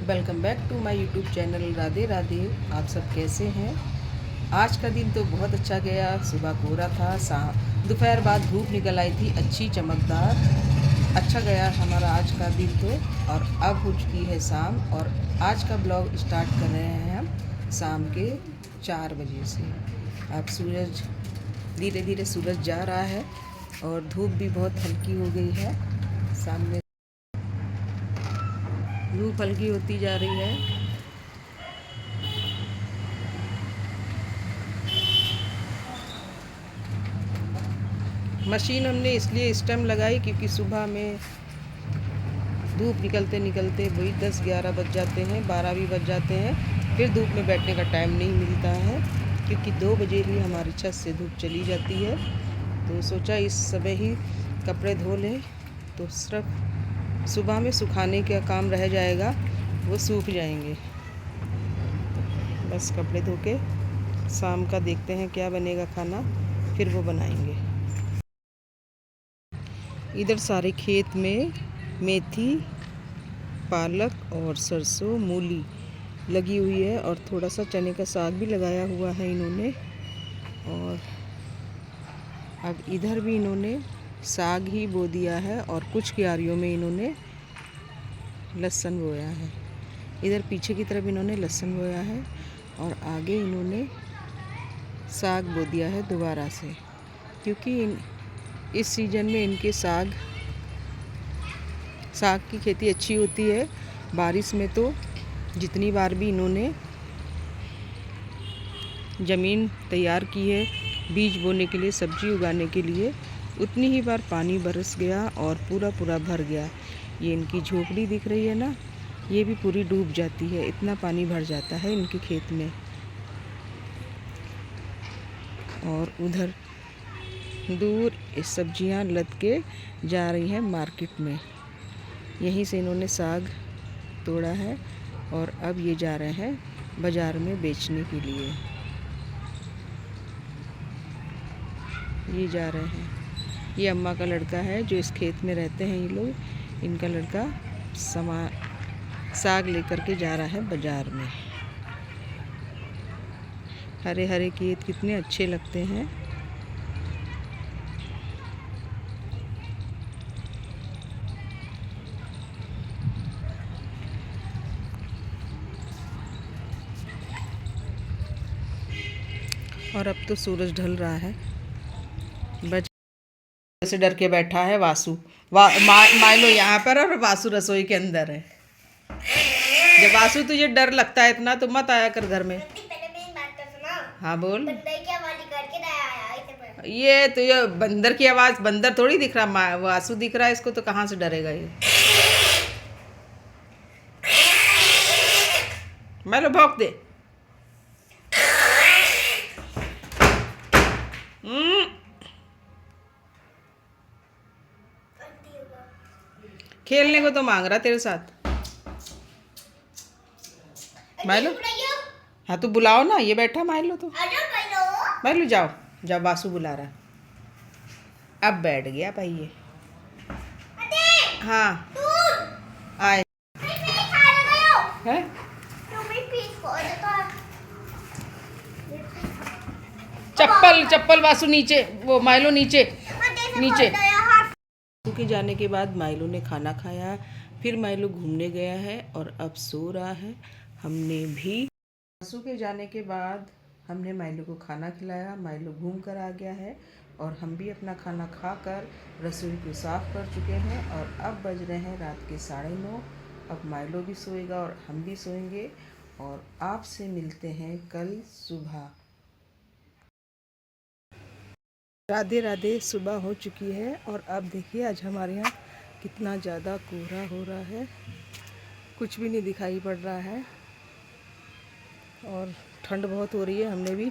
Welcome back to my YouTube channel. Radhe Radhe. आप सब कैसे हैं? आज का दिन तो बहुत अच्छा गया। सुबह कोहरा था, दोपहर बाद धूप निकल आई थी अच्छी चमकदार। अच्छा गया हमारा आज का दिन तो। और अब हो चुकी है शाम और आज का ब्लॉग स्टार्ट कर रहे हैं हम शाम के 4 बजे से। अब सूरज धीरे धीरे सूरज जा रहा है और धूप भी बहुत हल्की हो गई है। सामने धूप हल्की होती जा रही है। मशीन हमने इसलिए इस टाइम लगाई क्योंकि सुबह में धूप निकलते निकलते वही 10-11 बज जाते हैं, 12 भी बज जाते हैं। फिर धूप में बैठने का टाइम नहीं मिलता है क्योंकि 2 बजे ही हमारी छत से धूप चली जाती है। तो सोचा इस समय ही कपड़े धो लें तो सिर्फ सुबह में सुखाने का काम रह जाएगा, वो सूख जाएंगे। बस कपड़े धो के शाम का देखते हैं क्या बनेगा खाना, फिर वो बनाएंगे। इधर सारे खेत में मेथी, पालक और सरसों, मूली लगी हुई है और थोड़ा सा चने का साग भी लगाया हुआ है इन्होंने। और अब इधर भी इन्होंने साग ही बो दिया है और कुछ क्यारियों में इन्होंने लहसुन बोया है। इधर पीछे की तरफ इन्होंने लहसुन बोया है और आगे इन्होंने साग बो दिया है दोबारा से, क्योंकि इस सीज़न में इनके साग की खेती अच्छी होती है। बारिश में तो जितनी बार भी इन्होंने ज़मीन तैयार की है बीज बोने के लिए, सब्जी उगाने के लिए, उतनी ही बार पानी बरस गया और पूरा भर गया। ये इनकी झोपड़ी दिख रही है ना, ये भी पूरी डूब जाती है, इतना पानी भर जाता है इनके खेत में। और उधर दूर सब्जियां लद के जा रही हैं मार्केट में। यहीं से इन्होंने साग तोड़ा है और अब ये जा रहे हैं बाज़ार में बेचने के लिए। ये जा रहे हैं, ये अम्मा का लड़का है जो इस खेत में रहते हैं ये लोग। इनका लड़का साग लेकर के जा रहा है बाज़ार में। हरे हरे खेत कितने अच्छे लगते हैं। और अब तो सूरज ढल रहा है। से डर के बैठा है वासु। माइलो यहाँ पर और वासु रसोई के अंदर है। जब वासु तुझे डर लगता है इतना तो मत आया कर घर में। हाँ बोल। ये तो ये बंदर की आवाज़, बंदर थोड़ी दिख रहा, वासु दिख रहा है इसको, तो कहाँ से डरेगा ये। माइलो भौंक दे। खेलने को तो मांग रहा तेरे साथ माइलो। हाँ तो बुलाओ ना, ये बैठा माइलो तो। माइलो जाओ जाओ, वासु बुला रहा। अब बैठ गया भाई ये। हाँ आए है। चप्पल वासु नीचे, वो माइलो नीचे नीचे। वासु के जाने के बाद माइलो ने खाना खाया, फिर माइलो घूमने गया है और अब सो रहा है। हमने भी वासु के जाने के बाद हमने माइलो को खाना खिलाया, माइलो घूम कर आ गया है और हम भी अपना खाना खाकर रसोई को साफ़ कर चुके हैं। और अब बज रहे हैं रात के 9:30। अब माइलो भी सोएगा और हम भी सोएंगे और आपसे मिलते हैं कल सुबह। राधे राधे। सुबह हो चुकी है और अब देखिए आज हमारे यहाँ कितना ज़्यादा कोहरा हो रहा है, कुछ भी नहीं दिखाई पड़ रहा है और ठंड बहुत हो रही है। हमने भी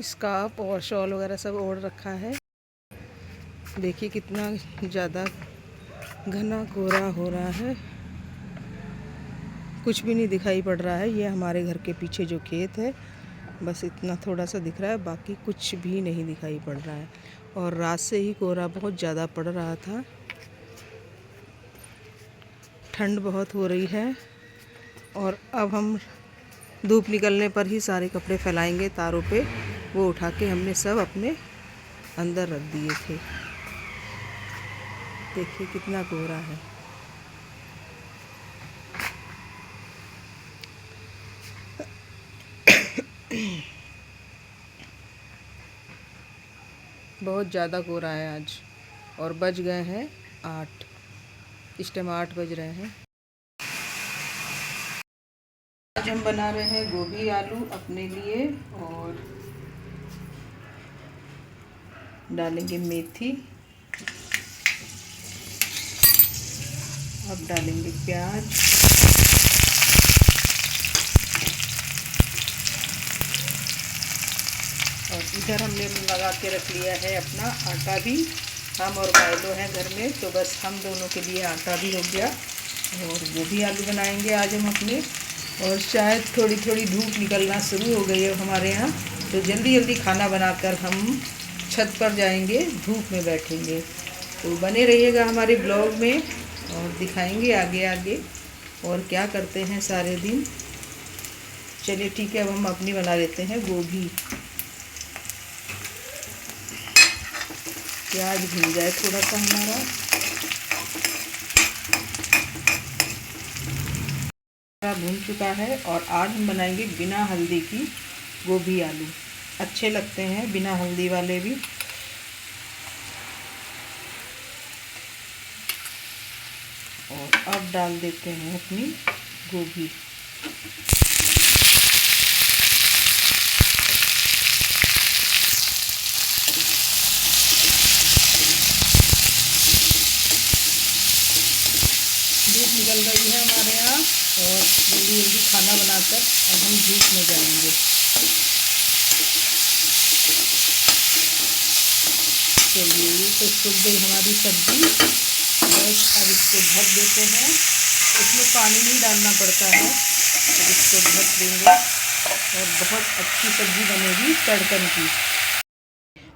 स्कार्फ और शॉल वगैरह सब ओढ़ रखा है। देखिए कितना ज़्यादा घना कोहरा हो रहा है, कुछ भी नहीं दिखाई पड़ रहा है। ये हमारे घर के पीछे जो खेत है बस इतना थोड़ा सा दिख रहा है, बाकी कुछ भी नहीं दिखाई पड़ रहा है। और रात से ही कोहरा बहुत ज़्यादा पड़ रहा था, ठंड बहुत हो रही है और अब हम धूप निकलने पर ही सारे कपड़े फैलाएंगे तारों पे। वो उठा के हमने सब अपने अंदर रख दिए थे। देखिए कितना कोहरा है। बहुत ज़्यादा कोहरा है आज। और बज गए हैं 8। इस टाइम 8 बज रहे हैं। आज हम बना रहे हैं गोभी आलू अपने लिए और डालेंगे मेथी। अब डालेंगे प्याज। और इधर हमने लगा के रख लिया है अपना आटा भी। हम और माइलो हैं घर में, तो बस हम दोनों के लिए आटा भी हो गया। और गोभी आलू बनाएंगे आज हम अपने। और शायद थोड़ी थोड़ी धूप निकलना शुरू हो गई है हमारे यहाँ, तो जल्दी जल्दी खाना बनाकर हम छत पर जाएंगे, धूप में बैठेंगे। तो बने रहिएगा हमारे ब्लॉग में और दिखाएंगे आगे आगे और क्या करते हैं सारे दिन। चलिए ठीक है, अब हम अपनी बना लेते हैं गोभी। प्याज भून जाए थोड़ा सा हमारा। भून चुका है और आज हम बनाएंगे बिना हल्दी की गोभी आलू। अच्छे लगते हैं बिना हल्दी वाले भी। और अब डाल देते हैं अपनी गोभी। धूप निकल रही है हमारे यहाँ और जल्दी जल्दी खाना बनाकर अब हम धूप में जाएंगे। चलिए ये तो सूख गई हमारी सब्जी। बस अब इसको ढक देते हैं। इसमें पानी नहीं डालना पड़ता है। अब इसको ढक देंगे और बहुत अच्छी सब्ज़ी बनेगी तड़कन की।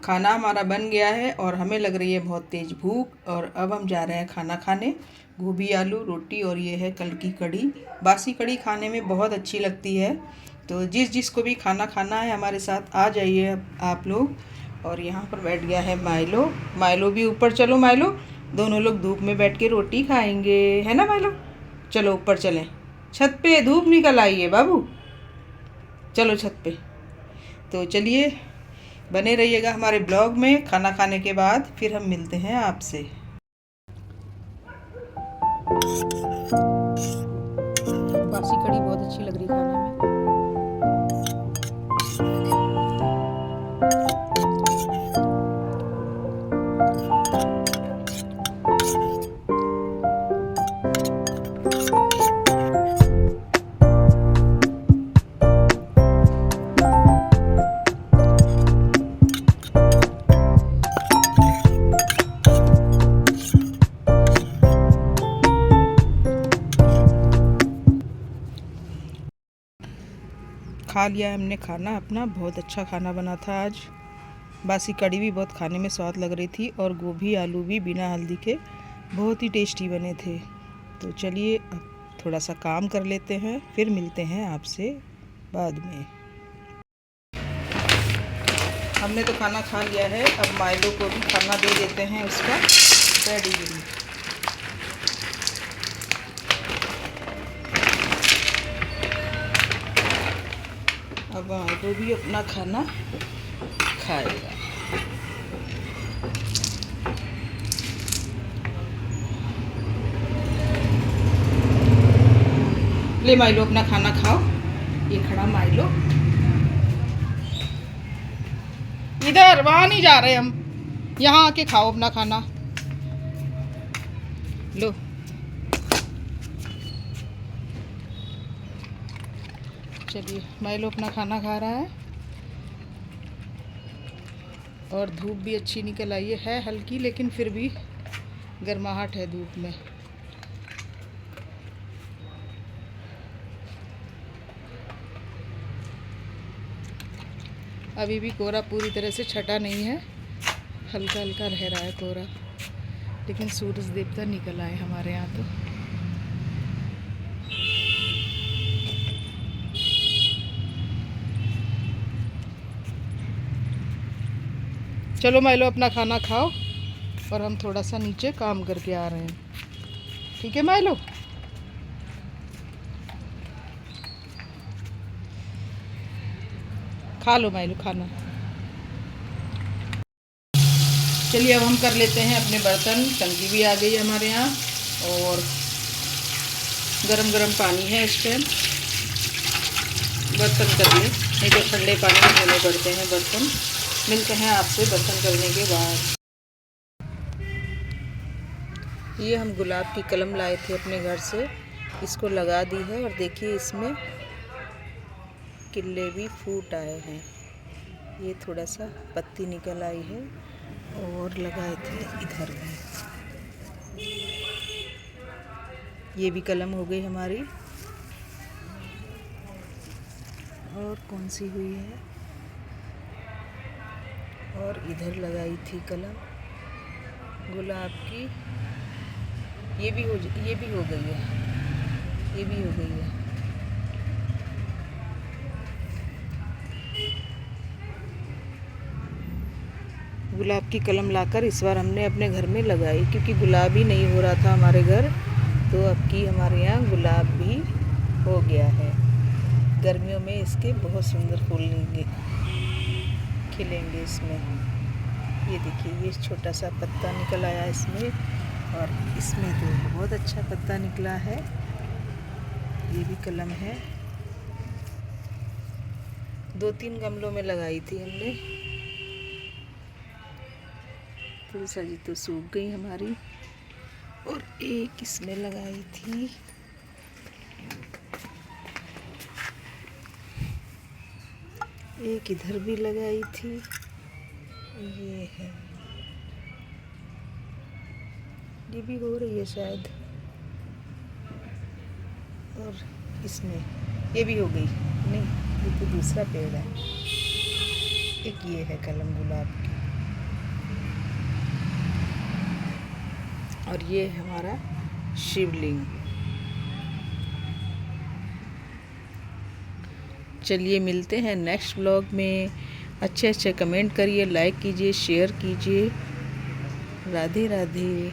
खाना हमारा बन गया है और हमें लग रही है बहुत तेज़ भूख। और अब हम जा रहे हैं खाना खाने। गोभी आलू रोटी और ये है कल की कड़ी। बासी कड़ी खाने में बहुत अच्छी लगती है। तो जिसको भी खाना खाना है हमारे साथ आ जाइए आप लोग। और यहाँ पर बैठ गया है माइलो। माइलो भी ऊपर, चलो माइलो, दोनों लोग धूप में बैठ के रोटी खाएंगे, है ना माइलो? चलो ऊपर चलें, छत पे धूप निकल आई है बाबू, चलो छत पे। तो चलिए बने रहिएगा हमारे ब्लॉग में। खाना खाने के बाद फिर हम मिलते हैं आपसे। बासी कड़ी बहुत अच्छी लग रही खाने में। खा लिया हमने खाना अपना। बहुत अच्छा खाना बना था आज। बासी कड़ी भी बहुत खाने में स्वाद लग रही थी और गोभी आलू भी बिना हल्दी के बहुत ही टेस्टी बने थे। तो चलिए अब थोड़ा सा काम कर लेते हैं, फिर मिलते हैं आपसे बाद में। हमने तो खाना खा लिया है। अब माइलो को भी खाना दे देते हैं उसका पेडिग्री। अब माइलो भी अपना खाना खाएगा। ले माइलो अपना खाना खाओ। ये खड़ा माइलो, इधर वहाँ नहीं जा रहे हम, यहाँ आके खाओ अपना खाना। लो चलिए, माइलो अपना खाना खा रहा है। और धूप भी अच्छी निकल आई है हल्की, लेकिन फिर भी गर्माहट है धूप में। अभी भी कोहरा पूरी तरह से छटा नहीं है, हल्का हल्का रह रहा है कोहरा, लेकिन सूरज देवता निकल आए हमारे यहाँ तो। चलो माइलो अपना खाना खाओ और हम थोड़ा सा नीचे काम करके आ रहे हैं। ठीक है माइलो? खा लो माइलो खाना। चलिए अब हम कर लेते हैं अपने बर्तन। टंकी भी आ गई हमारे यहाँ और गरम गरम पानी है इस टाइम। बर्तन कर ले, नहीं तो ठंडे पानी में धोने पड़ते हैं बर्तन। मिलते हैं आपसे बर्तन करने के बाद। ये हम गुलाब की कलम लाए थे अपने घर से, इसको लगा दी है और देखिए इसमें किल्ले भी फूट आए हैं। ये थोड़ा सा पत्ती निकल आई है और लगाए थे इधर भी। ये भी कलम हो गई हमारी। और कौन सी हुई है? और इधर लगाई थी कलम गुलाब की। ये भी हो गई है, ये भी हो गई है। गुलाब की कलम लाकर इस बार हमने अपने घर में लगाई, क्योंकि गुलाब ही नहीं हो रहा था हमारे घर, तो अब की हमारे यहाँ गुलाब भी हो गया है। गर्मियों में इसके बहुत सुंदर फूल खिलेंगे इसमें। ये देखिए ये छोटा सा पत्ता निकल आया इसमें, और इसमें तो बहुत अच्छा पत्ता निकला है। ये भी कलम है। 2-3 गमलों में लगाई थी हमने। तुलसी तो सूख गई हमारी, और एक इसमें लगाई थी। एक इधर भी लगाई थी। ये है, ये भी हो रही है शायद। और इसमें ये भी हो गई। नहीं, ये तो दूसरा पेड़ है। एक ये है कलम गुलाब की, और ये हमारा शिवलिंग। चलिए मिलते हैं नेक्स्ट व्लॉग में। अच्छे अच्छे कमेंट करिए, लाइक कीजिए, शेयर कीजिए। राधे राधे।